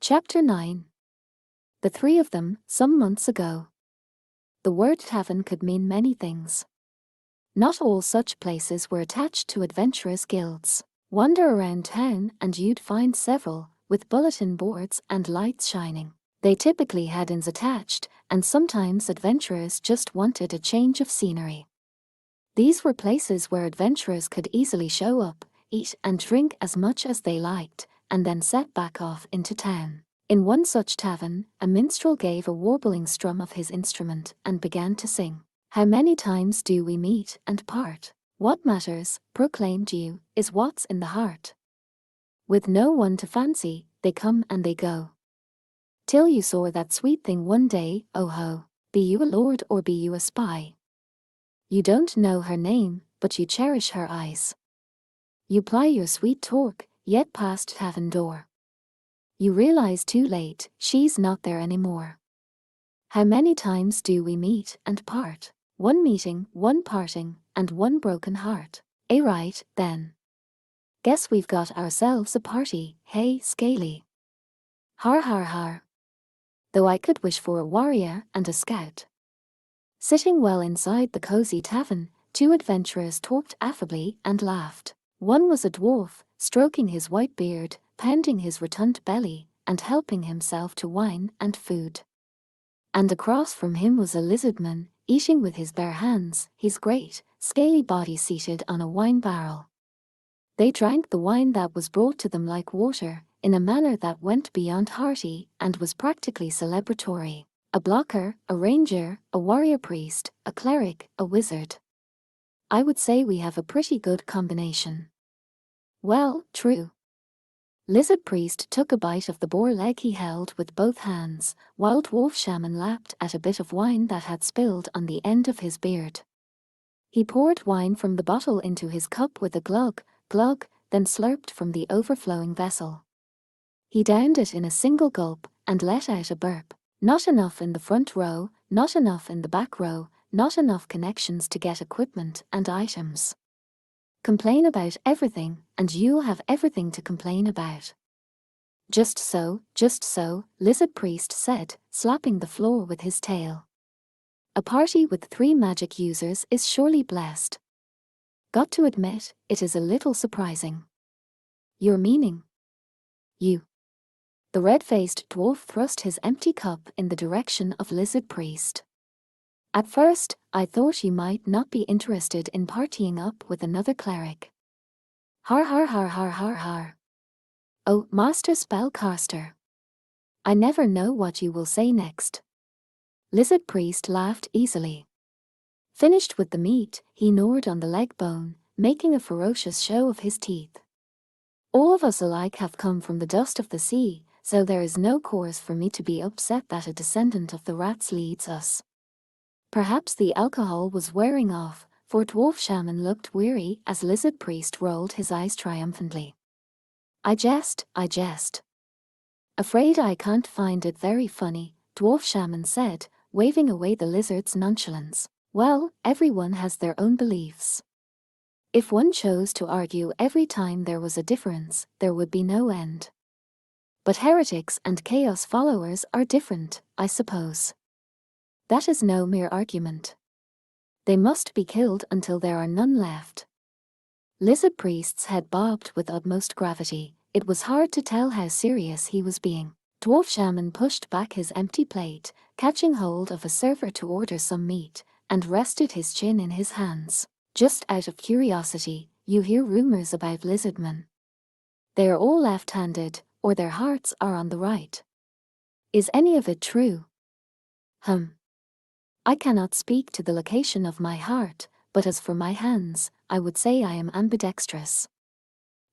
Chapter 9. The three of them, some months ago. The word tavern could mean many things. Not all such places were attached to adventurers' guilds. Wander around town and you'd find several, with bulletin boards and lights shining. They typically had inns attached, and sometimes adventurers just wanted a change of scenery. These were places where adventurers could easily show up, eat and drink as much as they liked, and then set back off into town. In one such tavern, a minstrel gave a warbling strum of his instrument and began to sing. "How many times do we meet and part? What matters, proclaimed you, is what's in the heart. With no one to fancy, they come and they go. Till you saw that sweet thing one day, oh ho, be you a lord or be you a spy? You don't know her name, but you cherish her eyes. You ply your sweet talk, yet past tavern door. You realize too late, she's not there anymore. How many times do we meet and part? One meeting, one parting, and one broken heart. Right, then. Guess we've got ourselves a party, hey, Scaly. Har har har. Though I could wish for a warrior and a scout." Sitting well inside the cozy tavern, two adventurers talked affably and laughed. One was a dwarf, stroking his white beard, pounding his rotund belly, and helping himself to wine and food. And across from him was a lizardman, eating with his bare hands, his great, scaly body seated on a wine barrel. They drank the wine that was brought to them like water, in a manner that went beyond hearty and was practically celebratory. A blocker, a ranger, a warrior priest, a cleric, a wizard. I would say we have a pretty good combination. Well, true. Lizard priest took a bite of the boar leg he held with both hands, while dwarf shaman lapped at a bit of wine that had spilled on the end of his beard. He poured wine from the bottle into his cup with a glug, glug, then slurped from the overflowing vessel. He downed it in a single gulp and let out a burp. Not enough in the front row, not enough in the back row, not enough connections to get equipment and items. Complain about everything, and you'll have everything to complain about. Just so, Lizard Priest said, slapping the floor with his tail. A party with 3 magic users is surely blessed. Got to admit, it is a little surprising. Your meaning? You. The red-faced dwarf thrust his empty cup in the direction of Lizard Priest. At first, I thought you might not be interested in partying up with another cleric. Har har har har har har. Oh, Master Spellcaster. I never know what you will say next. Lizard Priest laughed easily. Finished with the meat, he gnawed on the leg bone, making a ferocious show of his teeth. All of us alike have come from the dust of the sea, so there is no cause for me to be upset that a descendant of the rats leads us. Perhaps the alcohol was wearing off, for dwarf shaman looked weary as Lizard Priest rolled his eyes triumphantly. I jest. Afraid I can't find it very funny, dwarf shaman said, waving away the lizard's nonchalance. Well, everyone has their own beliefs. If one chose to argue every time there was a difference, there would be no end. But heretics and chaos followers are different, I suppose. That is no mere argument. They must be killed until there are none left. Lizard Priest's head bobbed with utmost gravity. It was hard to tell how serious he was being. Dwarf shaman pushed back his empty plate, catching hold of a server to order some meat, and rested his chin in his hands. Just out of curiosity, you hear rumors about lizardmen. They are all left-handed, or their hearts are on the right. Is any of it true? I cannot speak to the location of my heart, but as for my hands, I would say I am ambidextrous.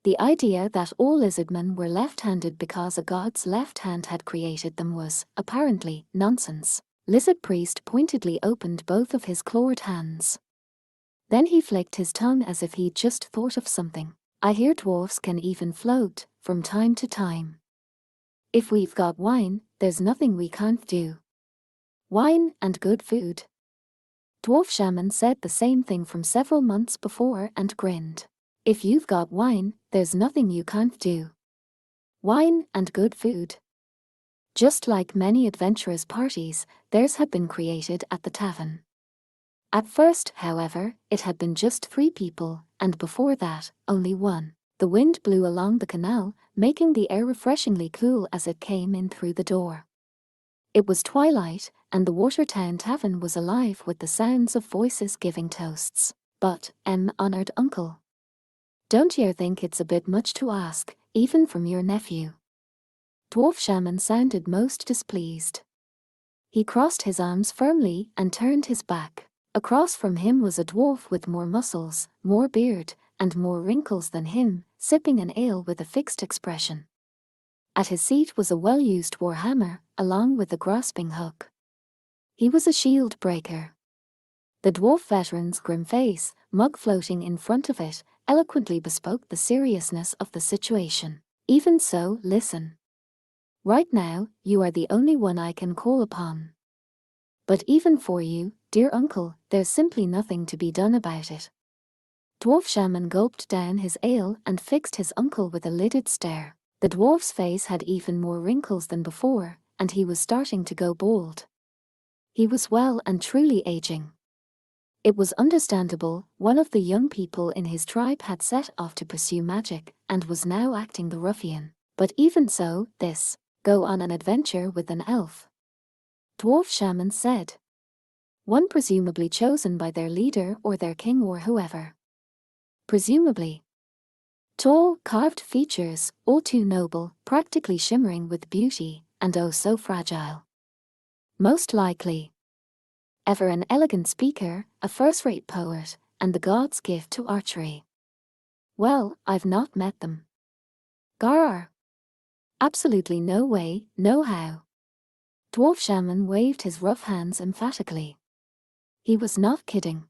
The idea that all lizardmen were left-handed because a god's left hand had created them was, apparently, nonsense. Lizard Priest pointedly opened both of his clawed hands. Then he flicked his tongue as if he'd just thought of something. I hear dwarfs can even float, from time to time. If we've got wine, there's nothing we can't do. Wine and good food. Dwarf shaman said the same thing from several months before and grinned. If you've got wine, there's nothing you can't do. Wine and good food. Just like many adventurous parties, theirs had been created at the tavern. At first, however, it had been just 3 people, and before that, only 1. The wind blew along the canal, making the air refreshingly cool as it came in through the door. It was twilight, and the Watertown Tavern was alive with the sounds of voices giving toasts. But, honored uncle, don't you think it's a bit much to ask, even from your nephew? Dwarf Shaman sounded most displeased. He crossed his arms firmly and turned his back. Across from him was a dwarf with more muscles, more beard, and more wrinkles than him, sipping an ale with a fixed expression. At his seat was a well-used warhammer, along with a grasping hook. He was a shield breaker. The dwarf veteran's grim face, mug floating in front of it, eloquently bespoke the seriousness of the situation. Even so, listen. Right now, you are the only one I can call upon. But even for you, dear uncle, there's simply nothing to be done about it. Dwarf Shaman gulped down his ale and fixed his uncle with a lidded stare. The dwarf's face had even more wrinkles than before, and he was starting to go bald. He was well and truly aging. It was understandable, one of the young people in his tribe had set off to pursue magic, and was now acting the ruffian. But even so, go on an adventure with an elf. Dwarf Shaman said. One presumably chosen by their leader or their king or whoever. Presumably. Tall, carved features, all too noble, practically shimmering with beauty, and oh so fragile. Most likely. Ever an elegant speaker, a first-rate poet, and the god's gift to archery. Well, I've not met them. Gar. Absolutely no way, no how. Dwarf Shaman waved his rough hands emphatically. He was not kidding.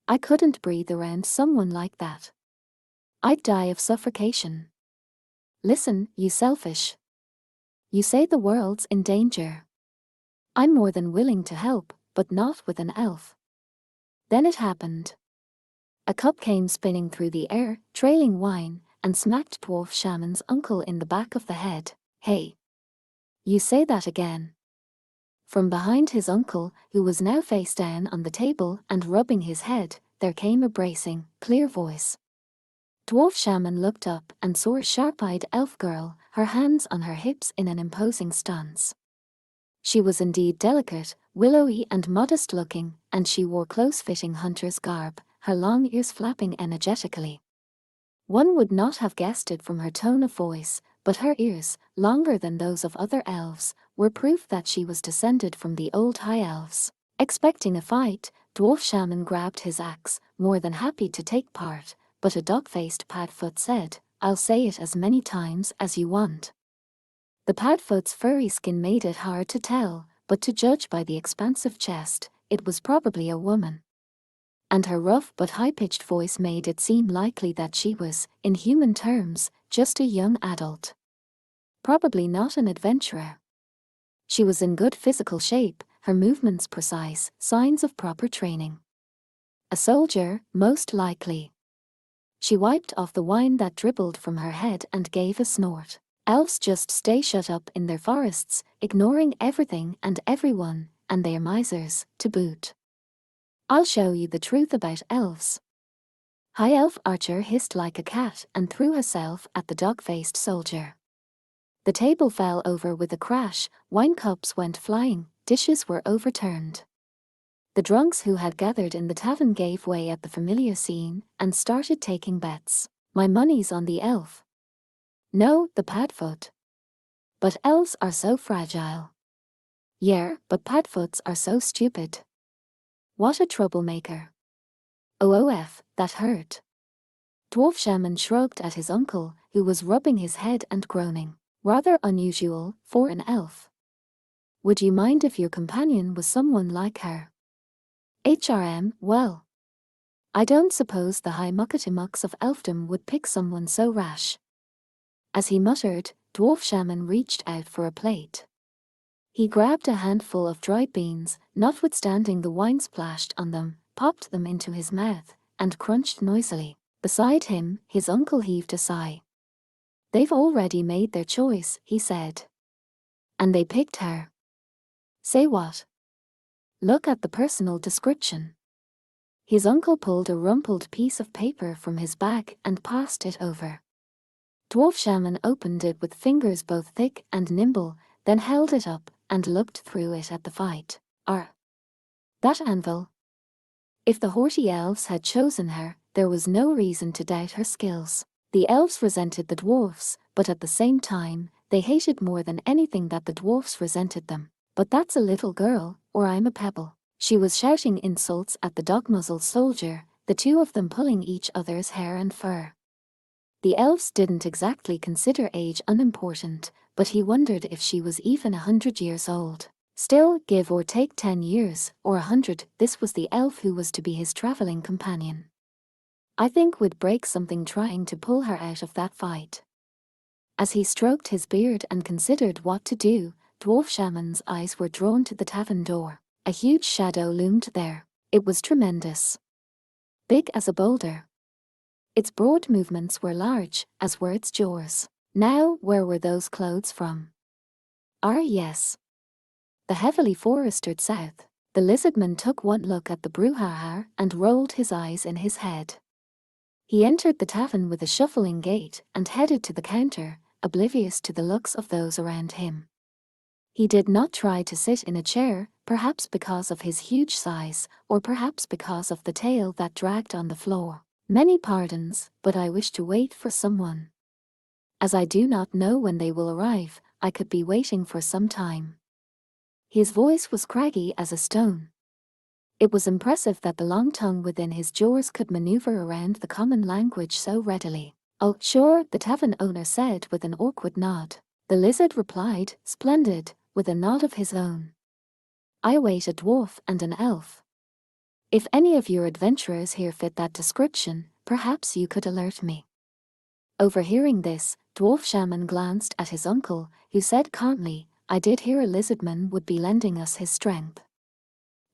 I couldn't breathe around someone like that. I'd die of suffocation. Listen, you selfish. You say the world's in danger. I'm more than willing to help, but not with an elf. Then it happened. A cup came spinning through the air, trailing wine, and smacked Dwarf Shaman's uncle in the back of the head. Hey! You say that again. From behind his uncle, who was now face down on the table and rubbing his head, there came a bracing, clear voice. Dwarf Shaman looked up and saw a sharp-eyed elf girl, her hands on her hips in an imposing stance. She was indeed delicate, willowy and modest-looking, and she wore close-fitting hunter's garb, her long ears flapping energetically. One would not have guessed it from her tone of voice, but her ears, longer than those of other elves, were proof that she was descended from the old high elves. Expecting a fight, Dwarf Shaman grabbed his axe, more than happy to take part, but a dog-faced Padfoot said, I'll say it as many times as you want. The Padfoot's furry skin made it hard to tell, but to judge by the expansive chest, it was probably a woman. And her rough but high-pitched voice made it seem likely that she was, in human terms, just a young adult. Probably not an adventurer. She was in good physical shape, her movements precise, signs of proper training. A soldier, most likely. She wiped off the wine that dribbled from her head and gave a snort. Elves just stay shut up in their forests, ignoring everything and everyone, and they're misers, to boot. I'll show you the truth about elves. High Elf Archer hissed like a cat and threw herself at the dog-faced soldier. The table fell over with a crash, wine cups went flying, dishes were overturned. The drunks who had gathered in the tavern gave way at the familiar scene and started taking bets. My money's on the elf. No, the Padfoot. But elves are so fragile. Yeah, but Padfoots are so stupid. What a troublemaker. OOF, that hurt. Dwarf Shaman shrugged at his uncle, who was rubbing his head and groaning. Rather unusual for an elf. Would you mind if your companion was someone like her? Well. I don't suppose the high muckety-mucks of elfdom would pick someone so rash. As he muttered, Dwarf Shaman reached out for a plate. He grabbed a handful of dried beans, notwithstanding the wine splashed on them, popped them into his mouth, and crunched noisily. Beside him, his uncle heaved a sigh. They've already made their choice, he said. And they picked her. Say what? Look at the personal description. His uncle pulled a rumpled piece of paper from his bag and passed it over. Dwarf Shaman opened it with fingers both thick and nimble, then held it up and looked through it at the fight. That anvil. If the haughty elves had chosen her, there was no reason to doubt her skills. The elves resented the dwarfs, but at the same time, they hated more than anything that the dwarfs resented them. But that's a little girl, or I'm a pebble. She was shouting insults at the dog-muzzled soldier, the two of them pulling each other's hair and fur. The elves didn't exactly consider age unimportant, but he wondered if she was even 100 years old. Still, give or take 10 years, or 100, this was the elf who was to be his traveling companion. I think we'd break something trying to pull her out of that fight. As he stroked his beard and considered what to do, Dwarf Shaman's eyes were drawn to the tavern door. A huge shadow loomed there. It was tremendous. Big as a boulder. Its broad movements were large, as were its jaws. Now, where were those clothes from? Yes. The heavily forested south. The lizardman took one look at the brouhaha and rolled his eyes in his head. He entered the tavern with a shuffling gait and headed to the counter, oblivious to the looks of those around him. He did not try to sit in a chair, perhaps because of his huge size, or perhaps because of the tail that dragged on the floor. Many pardons, but I wish to wait for someone. As I do not know when they will arrive, I could be waiting for some time. His voice was craggy as a stone. It was impressive that the long tongue within his jaws could maneuver around the common language so readily. Oh, sure, the tavern owner said with an awkward nod. The lizard replied, splendid, with a nod of his own. I await a dwarf and an elf. If any of your adventurers here fit that description, perhaps you could alert me. Overhearing this, Dwarf Shaman glanced at his uncle, who said calmly, I did hear a lizardman would be lending us his strength.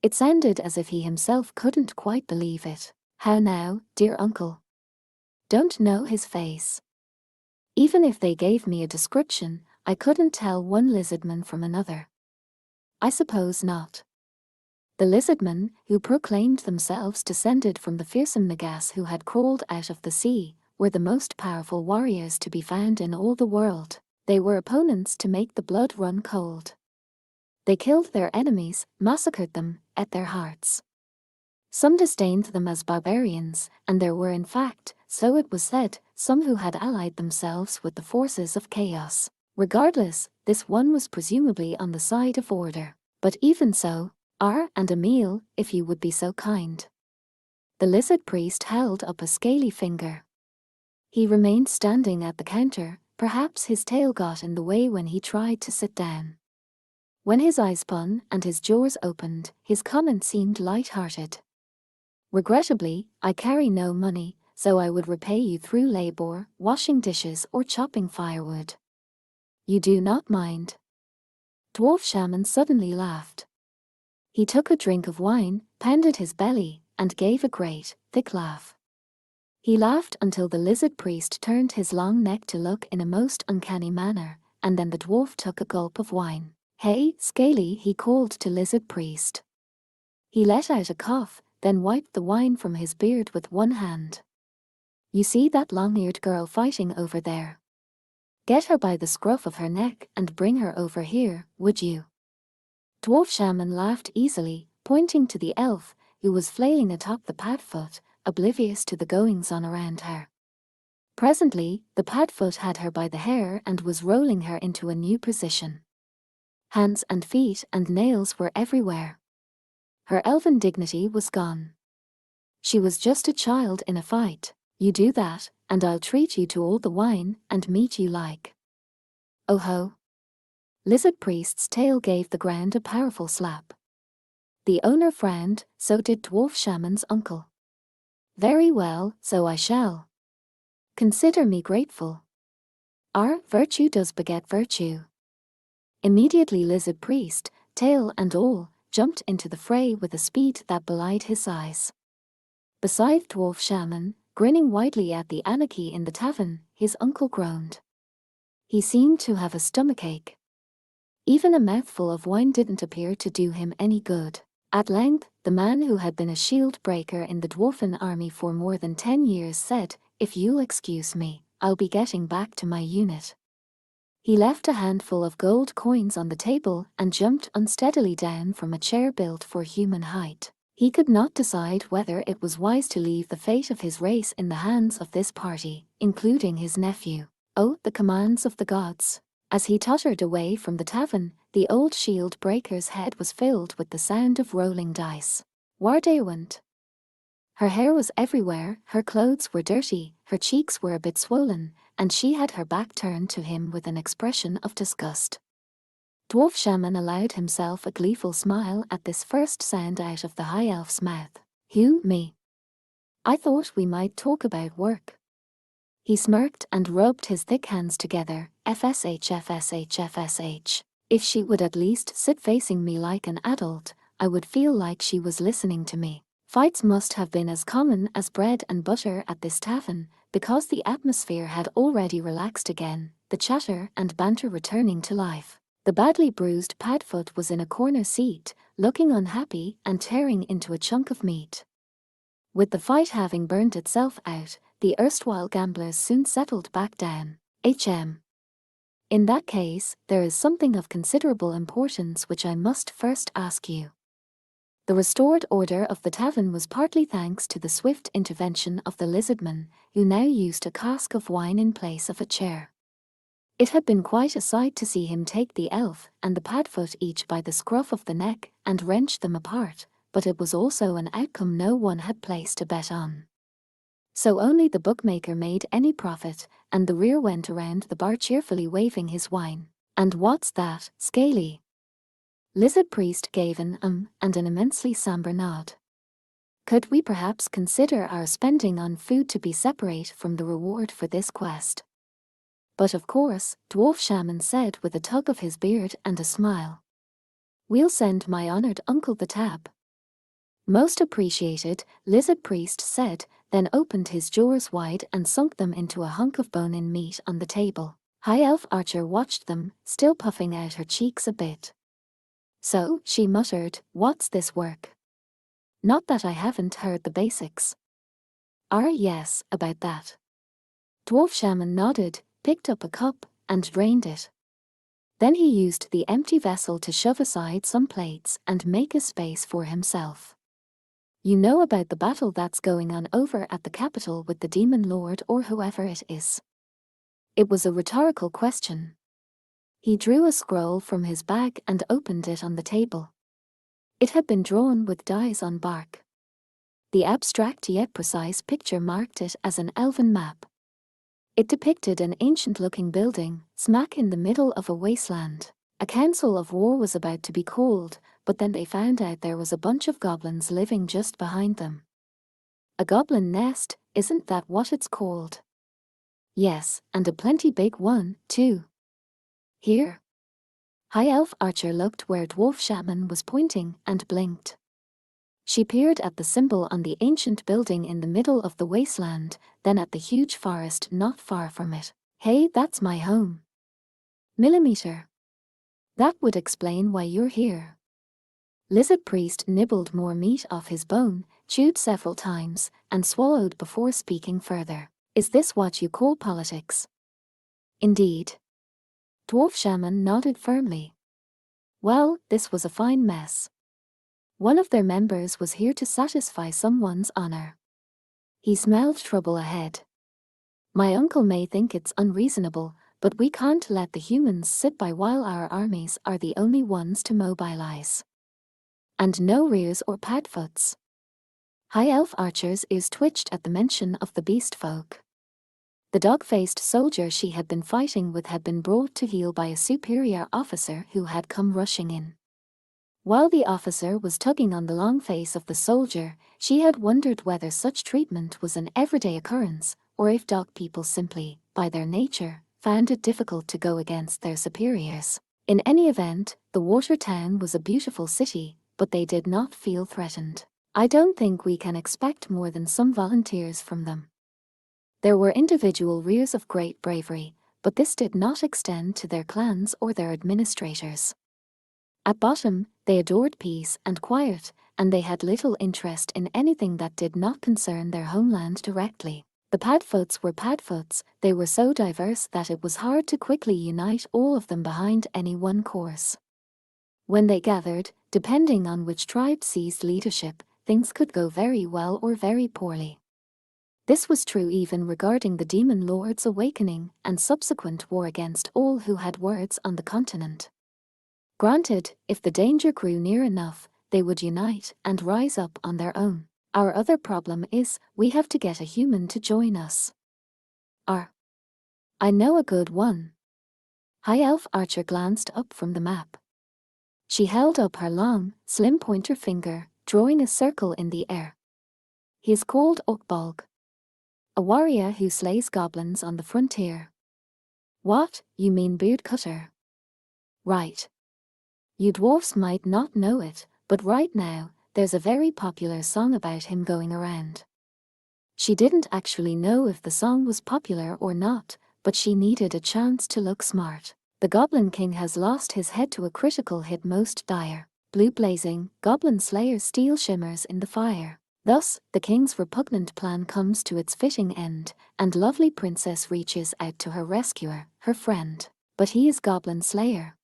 It sounded as if he himself couldn't quite believe it. How now, dear uncle? Don't know his face. Even if they gave me a description, I couldn't tell one lizardman from another. I suppose not. The lizardmen, who proclaimed themselves descended from the fearsome Nagas who had crawled out of the sea, were the most powerful warriors to be found in all the world. They were opponents to make the blood run cold. They killed their enemies, massacred them, ate their hearts. Some disdained them as barbarians, and there were in fact, so it was said, some who had allied themselves with the forces of chaos. Regardless, this one was presumably on the side of order. But even so, and a meal, if you would be so kind. The lizard priest held up a scaly finger. He remained standing at the counter, perhaps his tail got in the way when he tried to sit down. When his eyes spun and his jaws opened, his comment seemed light-hearted. Regrettably, I carry no money, so I would repay you through labor, washing dishes or chopping firewood. You do not mind? Dwarf Shaman suddenly laughed. He took a drink of wine, pounded his belly, and gave a great, thick laugh. He laughed until the lizard priest turned his long neck to look in a most uncanny manner, and then the dwarf took a gulp of wine. Hey, Scaly, he called to lizard priest. He let out a cough, then wiped the wine from his beard with one hand. You see that long-eared girl fighting over there? Get her by the scruff of her neck and bring her over here, would you? Dwarf Shaman laughed easily, pointing to the elf, who was flailing atop the padfoot, oblivious to the goings-on around her. Presently, the padfoot had her by the hair and was rolling her into a new position. Hands and feet and nails were everywhere. Her elven dignity was gone. She was just a child in a fight. You do that, and I'll treat you to all the wine and meat you like. Oh ho! Lizard priest's tail gave the ground a powerful slap. The owner frowned, so did Dwarf Shaman's uncle. Very well, so I shall. Consider me grateful. Virtue does beget virtue. Immediately lizard priest, tail and all, jumped into the fray with a speed that belied his size. Beside Dwarf Shaman, grinning widely at the anarchy in the tavern, his uncle groaned. He seemed to have a stomachache. Even a mouthful of wine didn't appear to do him any good. At length, the man who had been a shield breaker in the dwarfen army for more than 10 years said, "If you'll excuse me, I'll be getting back to my unit." He left a handful of gold coins on the table and jumped unsteadily down from a chair built for human height. He could not decide whether it was wise to leave the fate of his race in the hands of this party, including his nephew. Oh, the commands of the gods! As he tottered away from the tavern, the old shield breaker's head was filled with the sound of rolling dice. Wardaewant. Her hair was everywhere, her clothes were dirty, her cheeks were a bit swollen, and she had her back turned to him with an expression of disgust. Dwarf Shaman allowed himself a gleeful smile at this first sound out of the high elf's mouth. "Who, me? I thought we might talk about work." He smirked and rubbed his thick hands together. FSH, FSH, FSH. If she would at least sit facing me like an adult, I would feel like she was listening to me. Fights must have been as common as bread and butter at this tavern, because the atmosphere had already relaxed again, the chatter and banter returning to life. The badly bruised Padfoot was in a corner seat, looking unhappy and tearing into a chunk of meat. With the fight having burnt itself out, the erstwhile gamblers soon settled back down. In that case, there is something of considerable importance which I must first ask you. The restored order of the tavern was partly thanks to the swift intervention of the lizardman, who now used a cask of wine in place of a chair. It had been quite a sight to see him take the elf and the Padfoot each by the scruff of the neck and wrench them apart, but it was also an outcome no one had placed a bet on. So only the bookmaker made any profit, and the rear went around the bar cheerfully waving his wine. "And what's that, Scaly?" Lizard Priest gave an and an immensely somber nod. "Could we perhaps consider our spending on food to be separate from the reward for this quest?" "But of course," Dwarf Shaman said with a tug of his beard and a smile. "We'll send my honored uncle the tab." "Most appreciated," Lizard Priest said, then opened his jaws wide and sunk them into a hunk of bone-in meat on the table. High Elf Archer watched them, still puffing out her cheeks a bit. "So," she muttered, "what's this work? Not that I haven't heard the basics." Yes, about that." Dwarf Shaman nodded, picked up a cup, and drained it. Then he used the empty vessel to shove aside some plates and make a space for himself. "You know about the battle that's going on over at the capital with the demon lord or whoever it is?" It was a rhetorical question. He drew a scroll from his bag and opened it on the table. It had been drawn with dies on bark. The abstract yet precise picture marked it as an elven map. It depicted an ancient-looking building, smack in the middle of a wasteland. A council of war was about to be called, but then they found out there was a bunch of goblins living just behind them. "A goblin nest, isn't that what it's called?" "Yes, and a plenty big one, too." "Here?" High Elf Archer looked where Dwarf Shaman was pointing and blinked. She peered at the symbol on the ancient building in the middle of the wasteland, then at the huge forest not far from it. "Hey, that's my home." "Millimeter. That would explain why you're here." Lizard Priest nibbled more meat off his bone, chewed several times, and swallowed before speaking further. "Is this what you call politics?" "Indeed." Dwarf Shaman nodded firmly. "Well, this was a fine mess. One of their members was here to satisfy someone's honor. He smelled trouble ahead. My uncle may think it's unreasonable, but we can't let the humans sit by while our armies are the only ones to mobilize. And no rears or padfoots." High Elf Archer's ears twitched at the mention of the beast folk. The dog-faced soldier she had been fighting with had been brought to heel by a superior officer who had come rushing in. While the officer was tugging on the long face of the soldier, she had wondered whether such treatment was an everyday occurrence, or if dog people simply, by their nature, found it difficult to go against their superiors. In any event, the water town was a beautiful city, but they did not feel threatened. "I don't think we can expect more than some volunteers from them." There were individual rears of great bravery, but this did not extend to their clans or their administrators. At bottom, they adored peace and quiet, and they had little interest in anything that did not concern their homeland directly. The Padfoots were Padfoots. They were so diverse that it was hard to quickly unite all of them behind any one course. When they gathered, depending on which tribe seized leadership, things could go very well or very poorly. This was true even regarding the Demon Lord's awakening and subsequent war against all who had words on the continent. Granted, if the danger grew near enough, they would unite and rise up on their own. Our other problem is, we have to get a human to join us. I know a good one. High Elf Archer glanced up from the map. She held up her long, slim pointer finger, drawing a circle in the air. He is called Ukbolg, a warrior who slays goblins on the frontier. What, you mean Beard Cutter? Right. You dwarfs might not know it, but right now, there's a very popular song about him going around. She didn't actually know if the song was popular or not, but she needed a chance to look smart. The Goblin King has lost his head to a critical hit most dire. Blue blazing, Goblin Slayer's steel shimmers in the fire. Thus, the king's repugnant plan comes to its fitting end, and lovely princess reaches out to her rescuer, her friend. But he is Goblin Slayer.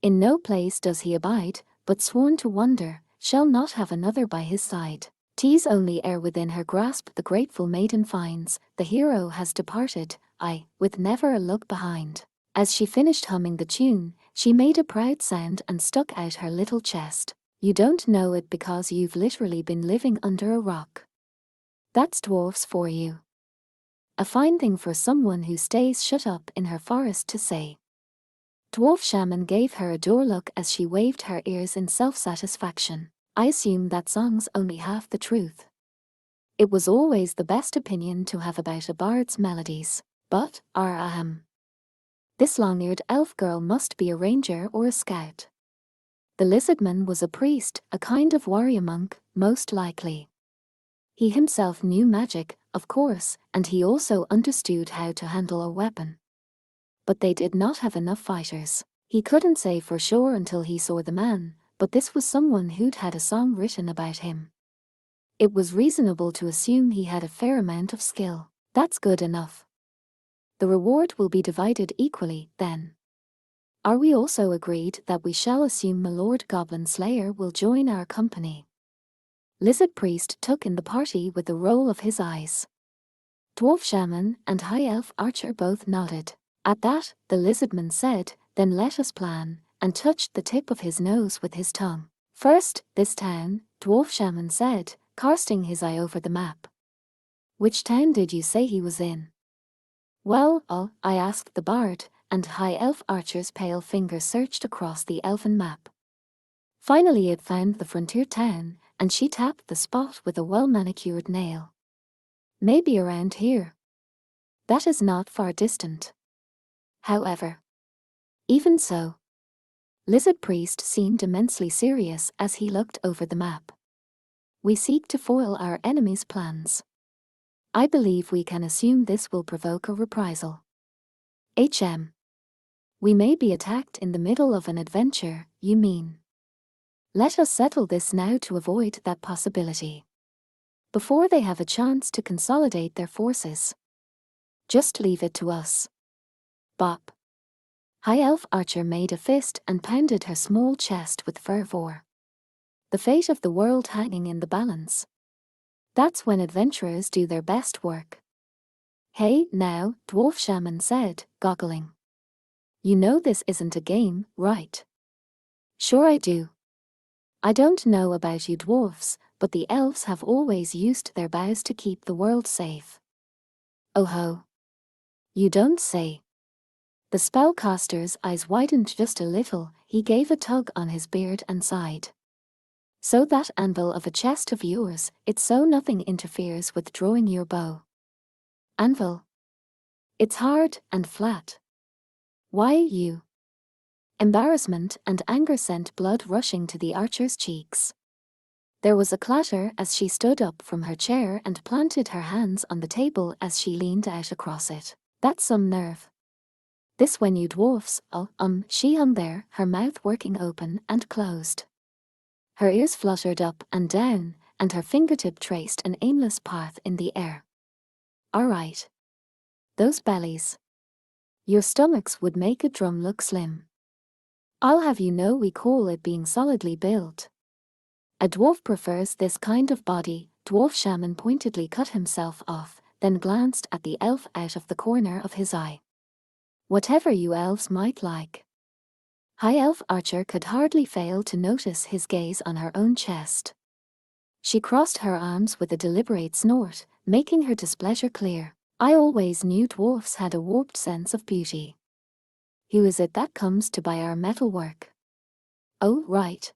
In no place does he abide, but sworn to wander, shall not have another by his side. 'Tis only ere within her grasp the grateful maiden finds, the hero has departed, aye, with never a look behind. As she finished humming the tune, she made a proud sound and stuck out her little chest. You don't know it because you've literally been living under a rock. That's dwarfs for you. A fine thing for someone who stays shut up in her forest to say. Dwarf Shaman gave her a door look as she waved her ears in self-satisfaction. I assume that song's only half the truth. It was always the best opinion to have about a bard's melodies. But, this long-eared elf girl must be a ranger or a scout. The lizardman was a priest, a kind of warrior monk, most likely. He himself knew magic, of course, and he also understood how to handle a weapon. But they did not have enough fighters. He couldn't say for sure until he saw the man, but this was someone who'd had a song written about him. It was reasonable to assume he had a fair amount of skill. That's good enough. The reward will be divided equally, then. Are we also agreed that we shall assume my Lord Goblin Slayer will join our company? Lizard Priest took in the party with the roll of his eyes. Dwarf Shaman and High Elf Archer both nodded. At that, the lizardman said, then let us plan, and touched the tip of his nose with his tongue. First, this town, Dwarf Shaman said, casting his eye over the map. Which town did you say he was in? Well, I asked the bard, and High Elf Archer's pale finger searched across the elfin map. Finally it found the frontier town, and she tapped the spot with a well-manicured nail. Maybe around here. That is not far distant. However, even so, Lizard Priest seemed immensely serious as he looked over the map. We seek to foil our enemies' plans. I believe we can assume this will provoke a reprisal. We may be attacked in the middle of an adventure, you mean? Let us settle this now to avoid that possibility. Before they have a chance to consolidate their forces. Just leave it to us. Bop. High Elf Archer made a fist and pounded her small chest with fervor. The fate of the world hanging in the balance. That's when adventurers do their best work. Hey, now, Dwarf Shaman said, goggling. You know this isn't a game, right? Sure I do. I don't know about you dwarfs, but the elves have always used their bows to keep the world safe. Oh ho. You don't say. The spellcaster's eyes widened just a little, he gave a tug on his beard and sighed. So that anvil of a chest of yours, it's so nothing interferes with drawing your bow. Anvil. It's hard and flat. Why you? Embarrassment and anger sent blood rushing to the archer's cheeks. There was a clatter as she stood up from her chair and planted her hands on the table as she leaned out across it. That's some nerve. This when you dwarfs, she hung there, her mouth working open and closed. Her ears fluttered up and down, and her fingertip traced an aimless path in the air. All right. Those bellies. Your stomachs would make a drum look slim. I'll have you know we call it being solidly built. A dwarf prefers this kind of body. Dwarf shaman pointedly cut himself off, then glanced at the elf out of the corner of his eye. Whatever you elves might like. High elf Archer could hardly fail to notice his gaze on her own chest. She crossed her arms with a deliberate snort, making her displeasure clear. I always knew dwarfs had a warped sense of beauty. Who is it that comes to buy our metalwork? Oh, right.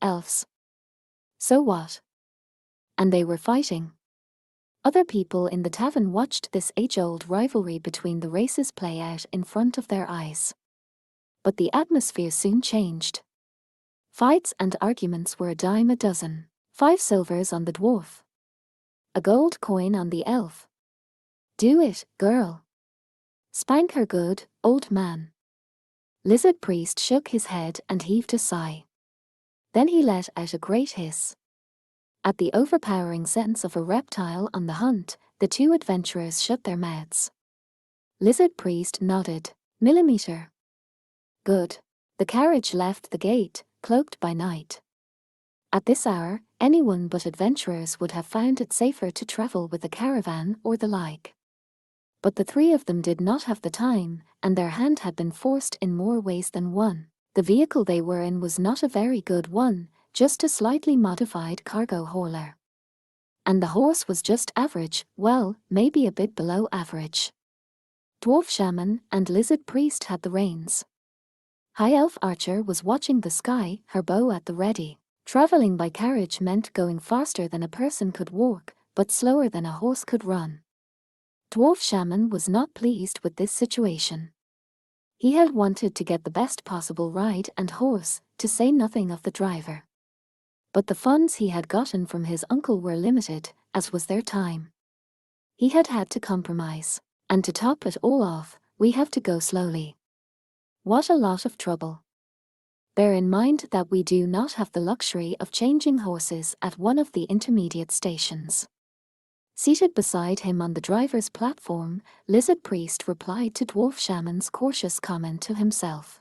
Elves. So what? And they were fighting. Other people in the tavern watched this age-old rivalry between the races play out in front of their eyes. But the atmosphere soon changed. Fights and arguments were a dime a dozen. 5 silvers on the dwarf. A gold coin on the elf. Do it, girl. Spank her good, old man. Lizard priest shook his head and heaved a sigh. Then he let out a great hiss. At the overpowering sense of a reptile on the hunt, the 2 adventurers shut their mouths. Lizard priest nodded. Millimeter. Good. The carriage left the gate, cloaked by night. At this hour, anyone but adventurers would have found it safer to travel with a caravan or the like. But the 3 of them did not have the time, and their hand had been forced in more ways than one. The vehicle they were in was not a very good one, just a slightly modified cargo hauler. And the horse was just average, well, maybe a bit below average. Dwarf shaman and lizard priest had the reins. High elf Archer was watching the sky, her bow at the ready. Traveling by carriage meant going faster than a person could walk, but slower than a horse could run. Dwarf shaman was not pleased with this situation. He had wanted to get the best possible ride and horse, to say nothing of the driver. But the funds he had gotten from his uncle were limited, as was their time. He had had to compromise, and to top it all off, we have to go slowly. What a lot of trouble. Bear in mind that we do not have the luxury of changing horses at one of the intermediate stations. Seated beside him on the driver's platform, Lizard Priest replied to Dwarf Shaman's cautious comment to himself.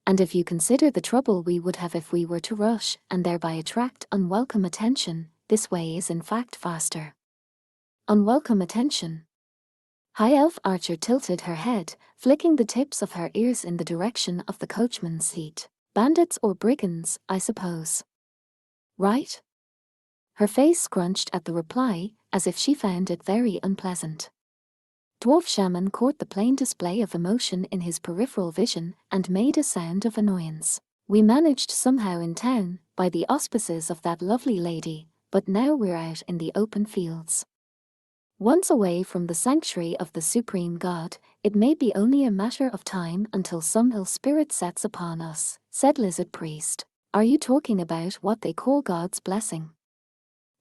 And if you consider the trouble we would have if we were to rush and thereby attract unwelcome attention, this way is in fact faster. Unwelcome attention. High Elf Archer tilted her head, flicking the tips of her ears in the direction of the coachman's seat. Bandits or brigands, I suppose. Right? Her face scrunched at the reply, as if she found it very unpleasant. Dwarf Shaman caught the plain display of emotion in his peripheral vision and made a sound of annoyance. We managed somehow in town, by the auspices of that lovely lady, but now we're out in the open fields. Once away from the sanctuary of the supreme god, it may be only a matter of time until some ill spirit sets upon us, said Lizard Priest. Are you talking about what they call God's blessing?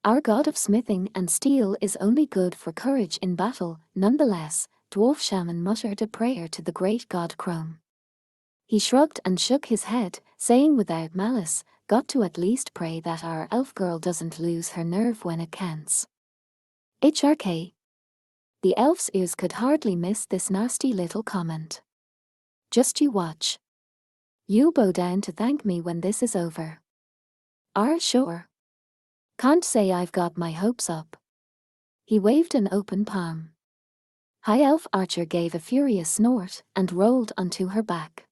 Our god of smithing and steel is only good for courage in battle. Nonetheless, Dwarf Shaman muttered a prayer to the great god Chrome. He shrugged and shook his head, saying without malice, got to at least pray that our elf girl doesn't lose her nerve when it counts. HRK. The elf's ears could hardly miss this nasty little comment. Just you watch. You'll bow down to thank me when this is over. Sure. Can't say I've got my hopes up. He waved an open palm. High Elf Archer gave a furious snort and rolled onto her back.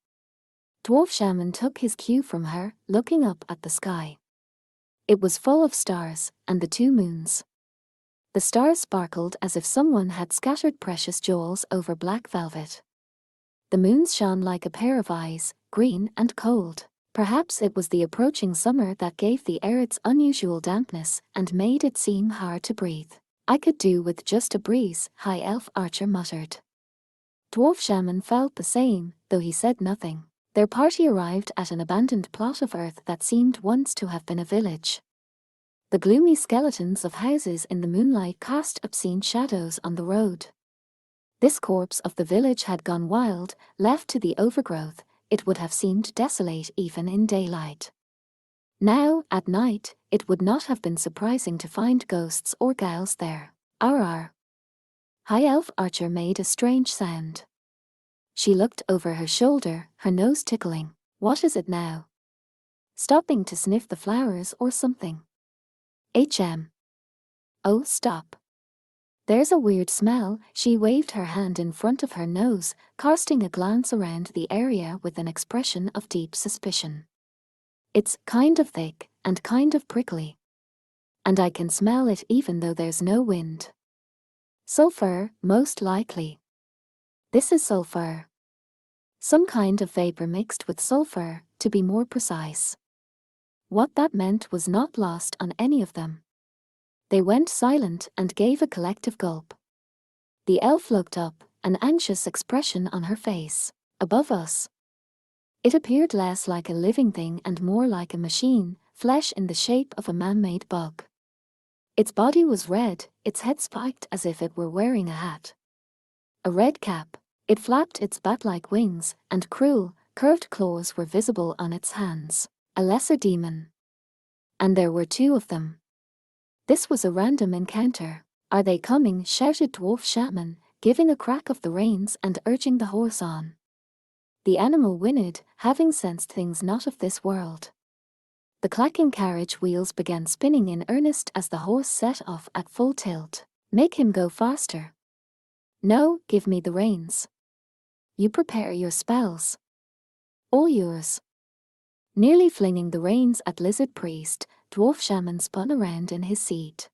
Dwarf Shaman took his cue from her, looking up at the sky. It was full of stars, and the 2 moons. The stars sparkled as if someone had scattered precious jewels over black velvet. The moons shone like a pair of eyes, green and cold. Perhaps it was the approaching summer that gave the air its unusual dampness and made it seem hard to breathe. I could do with just a breeze, High Elf Archer muttered. Dwarf Shaman felt the same, though he said nothing. Their party arrived at an abandoned plot of earth that seemed once to have been a village. The gloomy skeletons of houses in the moonlight cast obscene shadows on the road. This corpse of the village had gone wild, left to the overgrowth. It would have seemed desolate even in daylight. Now, at night, it would not have been surprising to find ghosts or ghouls there. Arr. High Elf Archer made a strange sound. She looked over her shoulder, her nose tickling. What is it now? Stopping to sniff the flowers or something? Oh, stop. There's a weird smell. She waved her hand in front of her nose, casting a glance around the area with an expression of deep suspicion. It's kind of thick and kind of prickly. And I can smell it even though there's no wind. Sulfur, most likely. This is sulfur. Some kind of vapor mixed with sulfur, to be more precise. What that meant was not lost on any of them. They went silent and gave a collective gulp. The elf looked up, an anxious expression on her face. Above us. It appeared less like a living thing and more like a machine, flesh in the shape of a man-made bug. Its body was red, its head spiked as if it were wearing a hat. A red cap. It flapped its bat-like wings, and cruel, curved claws were visible on its hands. A lesser demon. And there were two of them. This was a random encounter. Are they coming? Shouted Dwarf Shaman, giving a crack of the reins and urging the horse on. The animal whinnied, having sensed things not of this world. The clacking carriage wheels began spinning in earnest as the horse set off at full tilt. Make him go faster. No, give me the reins. You prepare your spells. All yours. Nearly flinging the reins at Lizard Priest, Dwarf Shaman spun around in his seat.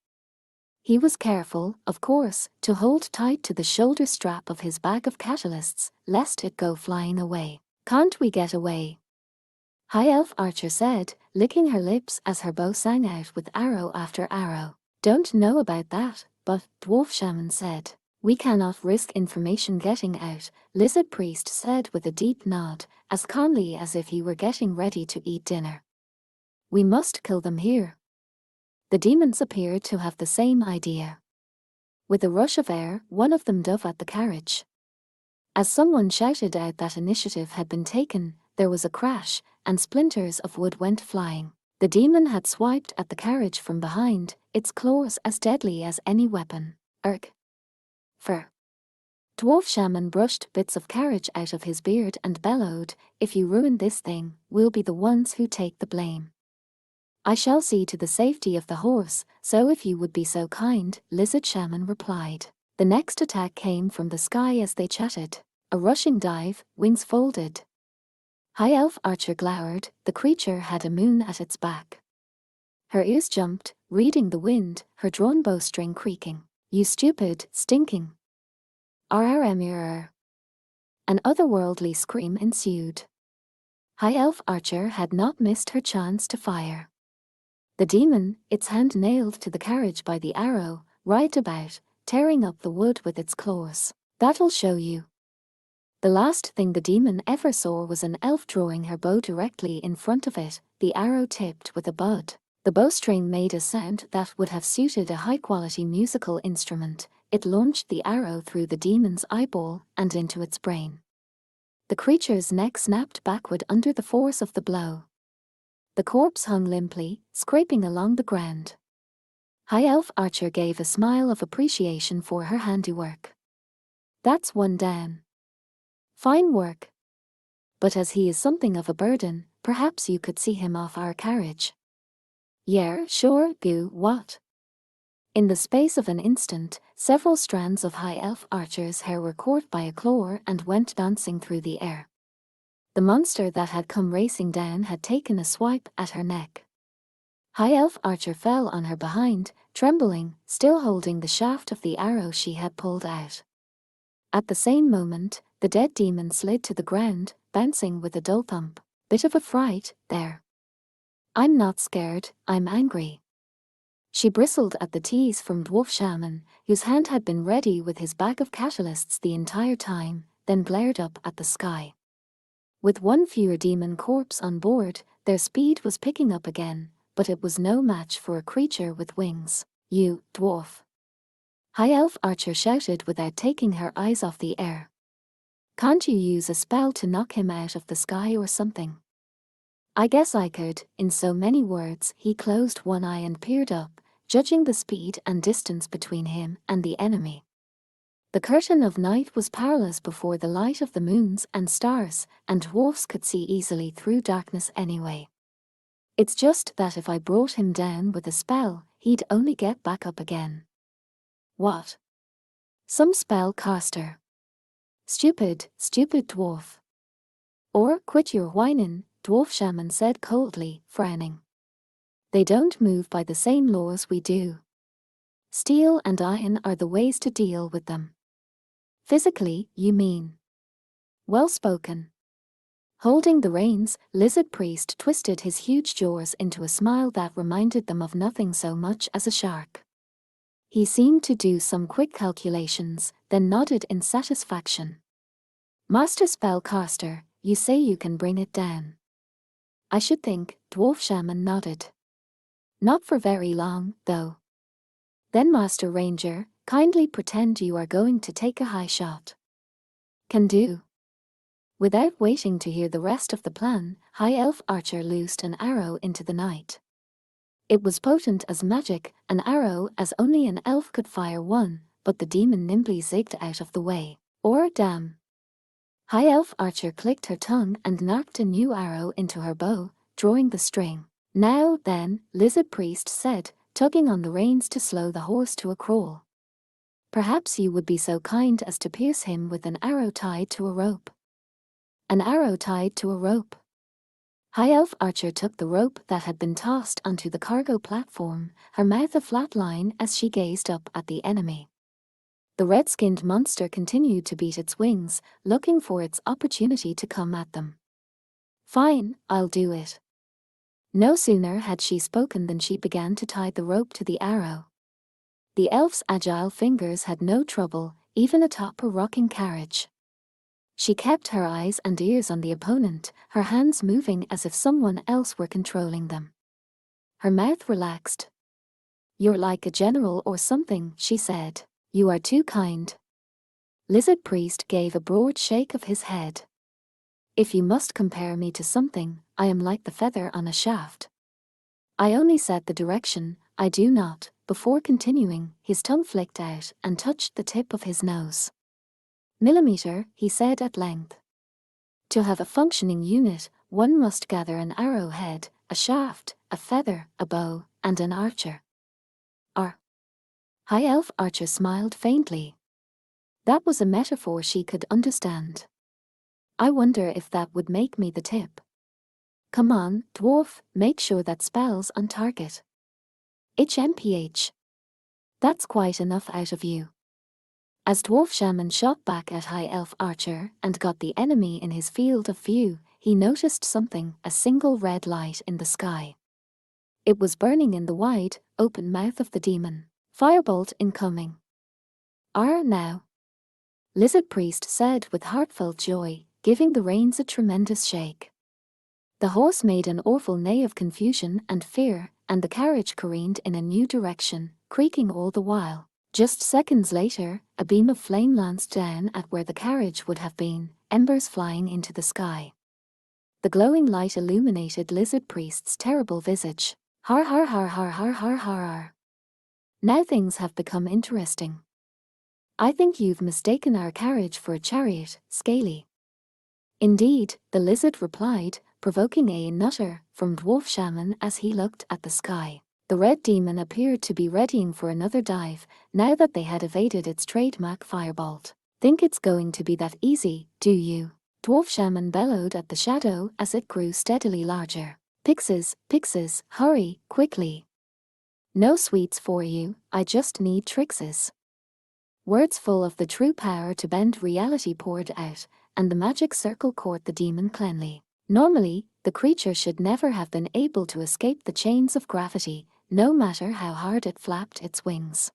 He was careful, of course, to hold tight to the shoulder strap of his bag of catalysts, lest it go flying away. Can't we get away? High Elf Archer said, licking her lips as her bow sang out with arrow after arrow. Don't know about that, but, Dwarf Shaman said. We cannot risk information getting out, Lizard Priest said with a deep nod, as calmly as if he were getting ready to eat dinner. We must kill them here. The demons appeared to have the same idea. With a rush of air, one of them dove at the carriage. As someone shouted out that initiative had been taken, there was a crash, and splinters of wood went flying. The demon had swiped at the carriage from behind, its claws as deadly as any weapon. Urk. Fur. Dwarf Shaman brushed bits of carriage out of his beard and bellowed, if you ruin this thing, we'll be the ones who take the blame. I shall see to the safety of the horse, so if you would be so kind, Lizard Shaman replied. The next attack came from the sky as they chatted. A rushing dive, wings folded. High Elf Archer glowered, the creature had a moon at its back. Her ears jumped, reading the wind, her drawn bowstring creaking. You stupid, stinking. Arr. An otherworldly scream ensued. High Elf Archer had not missed her chance to fire. The demon, its hand nailed to the carriage by the arrow, writhed about, tearing up the wood with its claws. That'll show you. The last thing the demon ever saw was an elf drawing her bow directly in front of it, the arrow tipped with a bud. The bowstring made a sound that would have suited a high-quality musical instrument. It launched the arrow through the demon's eyeball and into its brain. The creature's neck snapped backward under the force of the blow. The corpse hung limply, scraping along the ground. High Elf Archer gave a smile of appreciation for her handiwork. That's one down. Fine work. But as he is something of a burden, perhaps you could see him off our carriage. Yeah, sure, goo, what? In the space of an instant, several strands of High Elf Archer's hair were caught by a claw and went dancing through the air. The monster that had come racing down had taken a swipe at her neck. High Elf Archer fell on her behind, trembling, still holding the shaft of the arrow she had pulled out. At the same moment, the dead demon slid to the ground, bouncing with a dull thump. Bit of a fright, there. I'm not scared, I'm angry. She bristled at the tease from Dwarf Shaman, whose hand had been ready with his bag of catalysts the entire time, then glared up at the sky. With one fewer demon corpse on board, their speed was picking up again, but it was no match for a creature with wings. You, dwarf. High Elf Archer shouted without taking her eyes off the air. Can't you use a spell to knock him out of the sky or something? I guess I could. In so many words, he closed one eye and peered up, judging the speed and distance between him and the enemy. The curtain of night was powerless before the light of the moons and stars, and dwarfs could see easily through darkness anyway. It's just that if I brought him down with a spell, he'd only get back up again. What? Some spell caster. Stupid dwarf. Or quit your whinin', dwarf shaman said coldly, frowning. They don't move by the same laws we do. Steel and iron are the ways to deal with them. Physically, you mean. Well spoken. Holding the reins, Lizard Priest twisted his huge jaws into a smile that reminded them of nothing so much as a shark. He seemed to do some quick calculations, then nodded in satisfaction. Master Spellcaster, you say you can bring it down. I should think, Dwarf Shaman nodded. Not for very long, though. Then Master Ranger, kindly pretend you are going to take a high shot. Can do. Without waiting to hear the rest of the plan, High Elf Archer loosed an arrow into the night. It was potent as magic, an arrow as only an elf could fire one, but the demon nimbly zigged out of the way. Or damn. High Elf Archer clicked her tongue and knocked a new arrow into her bow, drawing the string. Now then, Lizard Priest said, tugging on the reins to slow the horse to a crawl. Perhaps you would be so kind as to pierce him with an arrow tied to a rope. An arrow tied to a rope. High Elf Archer took the rope that had been tossed onto the cargo platform, her mouth a flat line as she gazed up at the enemy. The red-skinned monster continued to beat its wings, looking for its opportunity to come at them. Fine, I'll do it. No sooner had she spoken than she began to tie the rope to the arrow. The elf's agile fingers had no trouble, even atop a rocking carriage. She kept her eyes and ears on the opponent, her hands moving as if someone else were controlling them. Her mouth relaxed. You're like a general or something, she said. You are too kind. Lizard Priest gave a broad shake of his head. If you must compare me to something, I am like the feather on a shaft. I only set the direction, I do not. Before continuing, his tongue flicked out and touched the tip of his nose. Millimeter, he said at length. To have a functioning unit, one must gather an arrowhead, a shaft, a feather, a bow, and an archer. High Elf Archer smiled faintly. That was a metaphor she could understand. I wonder if that would make me the tip. Come on, dwarf, make sure that spell's on target. HMPH. That's quite enough out of you. As Dwarf Shaman shot back at High Elf Archer and got the enemy in his field of view, he noticed something, a single red light in the sky. It was burning in the wide, open mouth of the demon. Firebolt incoming. Now. Lizard Priest said with heartfelt joy, giving the reins a tremendous shake. The horse made an awful neigh of confusion and fear, and the carriage careened in a new direction, creaking all the while. Just seconds later, a beam of flame lanced down at where the carriage would have been, embers flying into the sky. The glowing light illuminated Lizard Priest's terrible visage. Har har har har har har har har. Now things have become interesting. I think you've mistaken our carriage for a chariot, Scaly. Indeed, the lizard replied, provoking a nutter from Dwarf Shaman as he looked at the sky. The red demon appeared to be readying for another dive, now that they had evaded its trademark firebolt. Think it's going to be that easy, do you? Dwarf Shaman bellowed at the shadow as it grew steadily larger. Pixes, hurry, quickly. No sweets for you, I just need trickses. Words full of the true power to bend reality poured out, and the magic circle caught the demon cleanly. Normally, the creature should never have been able to escape the chains of gravity, no matter how hard it flapped its wings.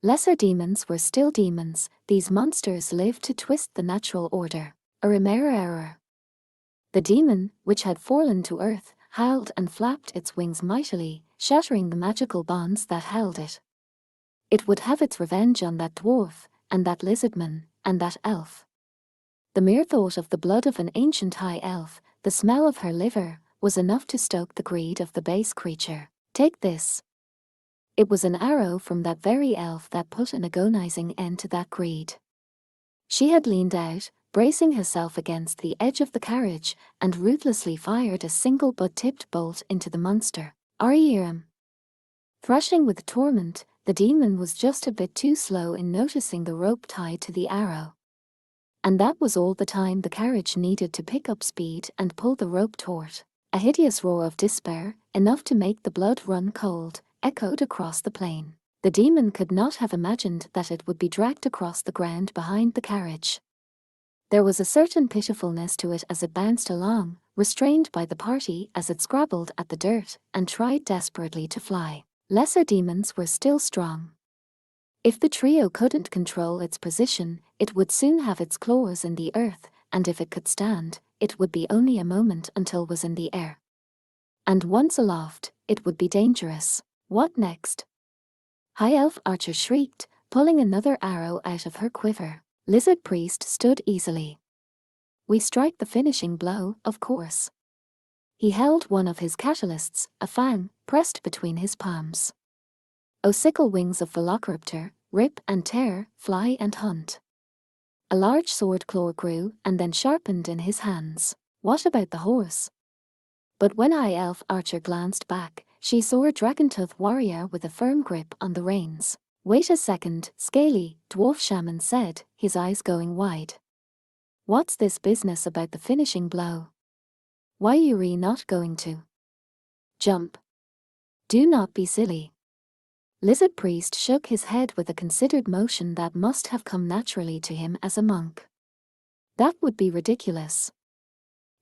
Lesser demons were still demons, these monsters lived to twist the natural order. A remainder error. The demon, which had fallen to earth, howled and flapped its wings mightily, shattering the magical bonds that held it. It would have its revenge on that dwarf, and that lizardman, and that elf. The mere thought of the blood of an ancient high elf, the smell of her liver, was enough to stoke the greed of the base creature. Take this. It was an arrow from that very elf that put an agonizing end to that greed. She had leaned out, bracing herself against the edge of the carriage, and ruthlessly fired a single but-tipped bolt into the monster. Ariram. Thrashing with torment, the demon was just a bit too slow in noticing the rope tied to the arrow. And that was all the time the carriage needed to pick up speed and pull the rope taut. A hideous roar of despair, enough to make the blood run cold, echoed across the plain. The demon could not have imagined that it would be dragged across the ground behind the carriage. There was a certain pitifulness to it as it bounced along, restrained by the party as it scrabbled at the dirt and tried desperately to fly. Lesser demons were still strong. If the trio couldn't control its position, it would soon have its claws in the earth, and if it could stand, it would be only a moment until it was in the air. And once aloft, it would be dangerous. What next? High Elf Archer shrieked, pulling another arrow out of her quiver. Lizard Priest stood easily. We strike the finishing blow, of course. He held one of his catalysts, a fang, pressed between his palms. O sickle wings of Velociraptor, rip and tear, fly and hunt. A large sword claw grew and then sharpened in his hands. What about the horse? But when High Elf Archer glanced back, she saw a dragon-toothed warrior with a firm grip on the reins. Wait a second, Scaly, Dwarf Shaman said, his eyes going wide. What's this business about the finishing blow? Why you not going to jump? Do not be silly. Lizard Priest shook his head with a considered motion that must have come naturally to him as a monk. That would be ridiculous.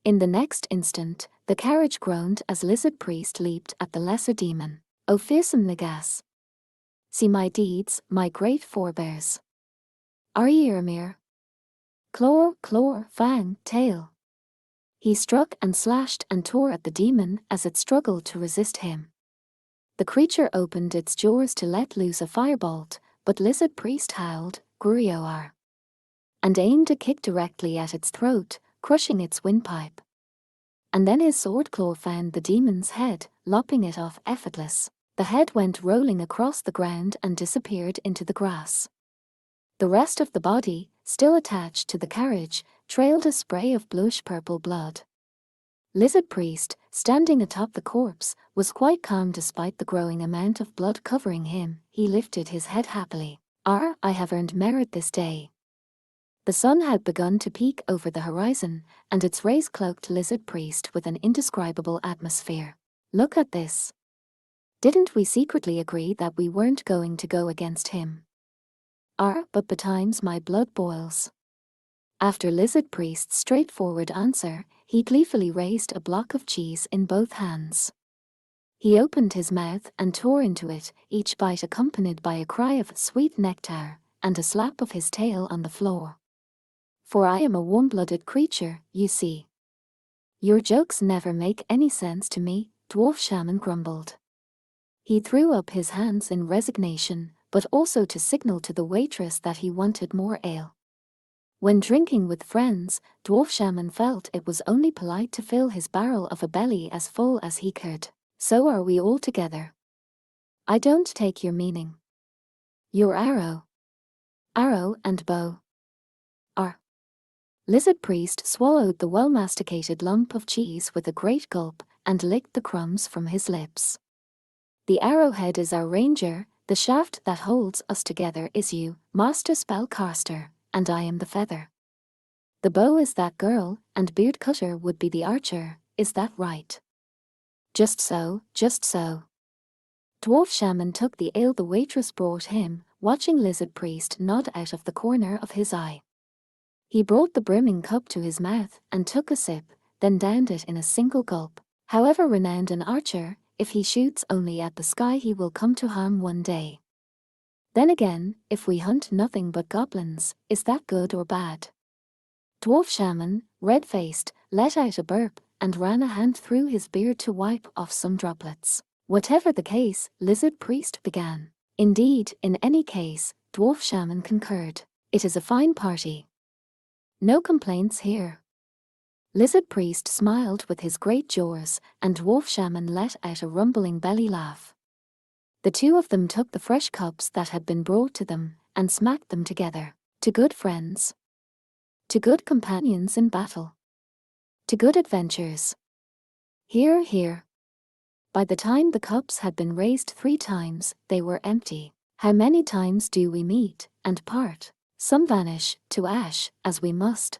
In the next instant, the carriage groaned as Lizard Priest leaped at the lesser demon. O fearsome Nagas! See my deeds, my great forebears. Ariramir. Claw, fang, tail. He struck and slashed and tore at the demon as it struggled to resist him. The creature opened its jaws to let loose a firebolt, but Lizard Priest howled, Gurioar, and aimed a kick directly at its throat, crushing its windpipe. And then his sword claw found the demon's head, lopping it off effortless. The head went rolling across the ground and disappeared into the grass. The rest of the body, still attached to the carriage, trailed a spray of bluish-purple blood. Lizard Priest, standing atop the corpse, was quite calm despite the growing amount of blood covering him. He lifted his head happily. I have earned merit this day. The sun had begun to peek over the horizon, and its rays cloaked Lizard Priest with an indescribable atmosphere. Look at this. Didn't we secretly agree that we weren't going to go against him? But betimes my blood boils. After Lizard Priest's straightforward answer, he gleefully raised a block of cheese in both hands. He opened his mouth and tore into it, each bite accompanied by a cry of sweet nectar, and a slap of his tail on the floor. For I am a warm-blooded creature, you see. Your jokes never make any sense to me, Dwarf Shaman grumbled. He threw up his hands in resignation, but also to signal to the waitress that he wanted more ale. When drinking with friends, Dwarf Shaman felt it was only polite to fill his barrel of a belly as full as he could. So are we all together. I don't take your meaning. Your arrow and bow. Lizard Priest swallowed the well-masticated lump of cheese with a great gulp and licked the crumbs from his lips. The arrowhead is our ranger, the shaft that holds us together is you, Master Spellcaster, and I am the feather. The bow is that girl, and Beard Cutter would be the archer, is that right? Just so. Dwarf Shaman took the ale the waitress brought him, watching Lizard Priest nod out of the corner of his eye. He brought the brimming cup to his mouth and took a sip, then downed it in a single gulp. However renowned an archer, if he shoots only at the sky he will come to harm one day. Then again, if we hunt nothing but goblins, is that good or bad? Dwarf Shaman, red-faced, let out a burp and ran a hand through his beard to wipe off some droplets. Whatever the case, Lizard Priest began. Indeed, in any case, Dwarf Shaman concurred. It is a fine party. No complaints here. Lizard Priest smiled with his great jaws, and Dwarf Shaman let out a rumbling belly laugh. The two of them took the fresh cups that had been brought to them, and smacked them together. To good friends. To good companions in battle. To good adventures. Hear, hear. By the time the cups had been raised 3 times, they were empty. How many times do we meet and part? Some vanish to ash, as we must.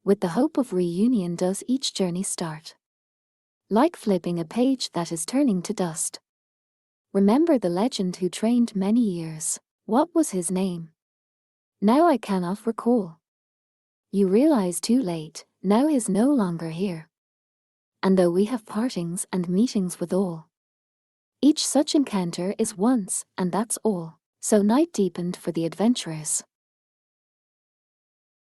With the hope of reunion does each journey start. Like flipping a page that is turning to dust. Remember the legend who trained many years. What was his name? Now I cannot recall. You realize too late, now he's no longer here. And though we have partings and meetings with all, each such encounter is once, and that's all. So night deepened for the adventurers.